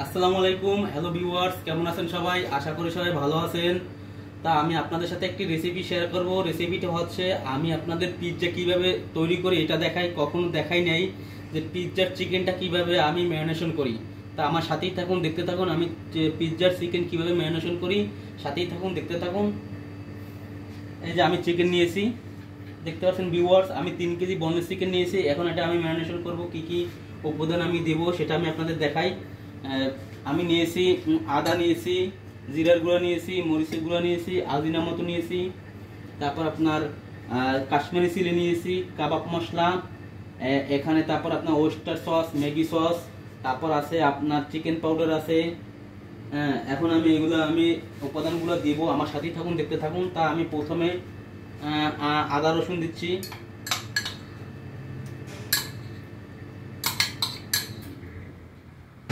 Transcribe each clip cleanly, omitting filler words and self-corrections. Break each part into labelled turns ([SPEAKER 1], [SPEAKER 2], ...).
[SPEAKER 1] আসসালামু আলাইকুম। Hello viewers, কেমন আছেন সবাই? আশা করি সবাই ভালো আছেন। তা আমি আপনাদের সাথে একটি রেসিপি শেয়ার করব। রেসিপিটা হচ্ছে আমি আপনাদের পিৎজা কিভাবে তৈরি করি এটা দেখাই। কখনো দেখাই নাই যে পিৎজার চিকেনটা কিভাবে আমি ম্যারিনেশন করি। তা আমার সাথেই থাকুন, দেখতে থাকুন আমি পিৎজার চিকেন কিভাবে ম্যারিনেশন করি। সাথেই থাকুন, দেখতে থাকুন। এই যে আমি চিকেন নিয়েছি, দেখতে পাচ্ছেন ভিউয়ার্স, আমি 3 কেজি বোনলেস চিকেন নিয়েছি। এখন এটা আমি ম্যারিনেশন করব। কি কি উপাদান আমি দেব সেটা আমি আপনাদের দেখাই। আমি নিয়েছি আদা নিয়েছি, জিরার গুঁড়া নিয়েছি, মরিচের গুঁড়া নিয়েছি, আজিনামতো নিয়েছি, তারপর আপনার কাশ্মীরি চিলি নিয়েছি, কাবাব মশলা এখানে, তারপর আপনার ওয়েস্টার সস, ম্যাগি সস, তারপর আছে আপনার চিকেন পাউডার আছে। এখন আমি এগুলো উপাদানগুলো দিব, আমার সাথেই থাকুন, দেখতে থাকুন। তা আমি প্রথমে আদা রসুন দিচ্ছি।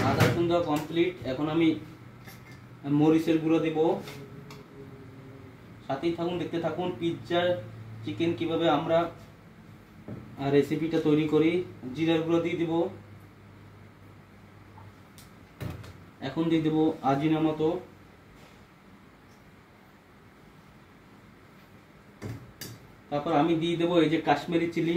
[SPEAKER 1] আদা রসুন দেওয়া কমপ্লিট। এখন আমি মরিচের গুঁড়ো দেব, সাথেই থাকুন, দেখতে থাকুন। পিৎজার চিকেন কিভাবে আমরা রেসিপিটা তৈরি করি। জিরার গুঁড়ো দিয়ে দিব। এখন দিয়ে দেব আজিনামতো। তারপর আমি দিয়ে দেব এই যে কাশ্মীরি চিলি।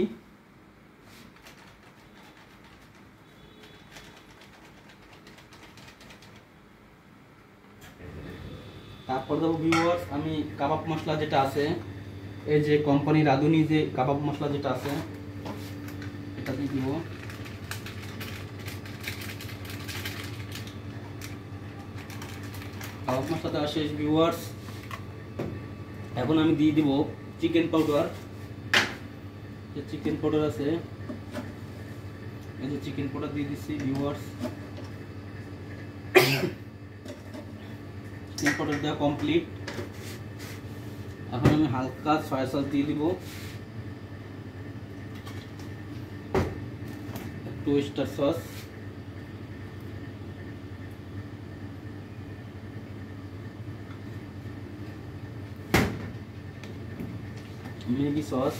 [SPEAKER 1] তারপর দেবো ভিউয়ার্স আমি কাবাব মশলা যেটা আছে, এই যে কোম্পানির রাঁধুনি যে কাবাব মশলা যেটা আছে এটা দিয়ে দিব। কাবাব মশলা দেওয়া শেষ ভিউয়ার্স। এখন আমি দিয়ে দিব চিকেন পাউডার। যে চিকেন পাউডার আছে, এই যে চিকেন পাউডার দিয়ে দিচ্ছি ভিউয়ার্স। চিকেন পাউডার দেওয়া কমপ্লিট। এখন আমি হালকা সয়া সস দিয়ে দিব, একটু ওয়েস্টার সস, ম্যাগি সস,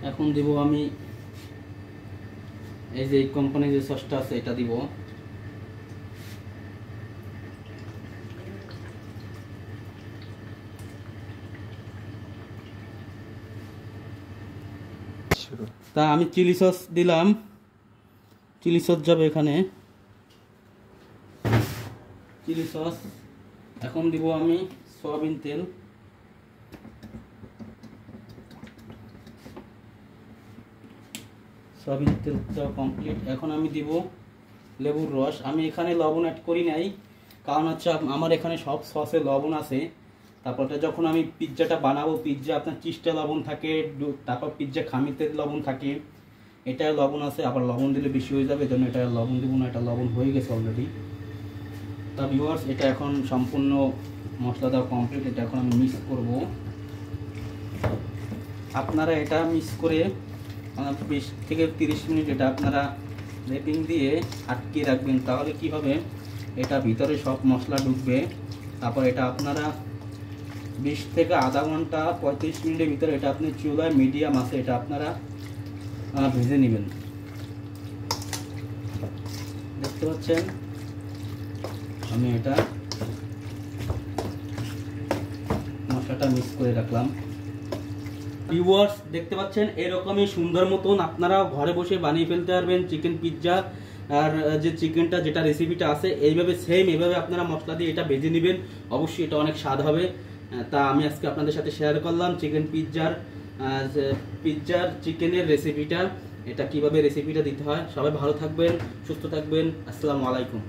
[SPEAKER 1] এখন দিব আমি এই যে কোম্পানির যে সসটা আছে এটা দিব। তা আমি চিলি সস দিলাম, চিলি সস যাবে এখানে, চিলি সস। এখন দিব আমি সয়াবিন তেল, সয়াবিন তেলটা কমপ্লিট। এখন আমি দিব লেবুর রস। আমি এখানে লবণ অ্যাড করি নাই, কারণ হচ্ছে আমার এখানে সব সসে লবণ আছে। তারপরটা যখন আমি পিৎজাটা বানাবো, পিৎজা আপনার চিজটা লবণ থাকে, তারপর পিৎজা খামিতে লবণ থাকে, এটা লবণ আছে, আবার লবণ দিলে বেশি হয়ে যাবে, এজন্য এটা লবণ দেবো না, এটা লবণ হয়ে গেছে অলরেডি। তা ভিউয়ার্স, এটা এখন সম্পূর্ণ মশলা দেওয়া কমপ্লিট। এটা এখন আমি মিক্স করব। আপনারা এটা মিক্স করে 20 থেকে 30 মিনিট এটা আপনারা রেপিং দিয়ে আটকে রাখবেন। তাহলে কি হবে, এটা ভিতরে সব মশলা ঢুকবে। তারপর এটা আপনারা 20 থেকে আধা ঘন্টা 35 মিনিটের ভিতরে এটা আপনি চুলায় মিডিয়াম আছে এটা আপনারা ভেজে নেবেন। দেখতে পাচ্ছেন আমি এটা মশলাটা মিক্স করে রাখলাম। ভিউয়ার্স দেখতে পাচ্ছেন এরকমই সুন্দর মতন আপনারা ঘরে বসে বানিয়ে ফেলতে পারবেন চিকেন পিৎজা। আর যে চিকেনটা যেটা রেসিপিটা আছে এইভাবে সেম এইভাবে আপনারা মশলা দিয়ে এটা ভেজে নেবেন, অবশ্যই এটা অনেক স্বাদ হবে। তা আমি আজকে আপনাদের সাথে শেয়ার করলাম চিকেন পিৎজার চিকেনের রেসিপিটা, এটা কিভাবে রেসিপিটা দিতে হয়। সবাই ভালো থাকবেন, সুস্থ থাকবেন। আসসালামু আলাইকুম।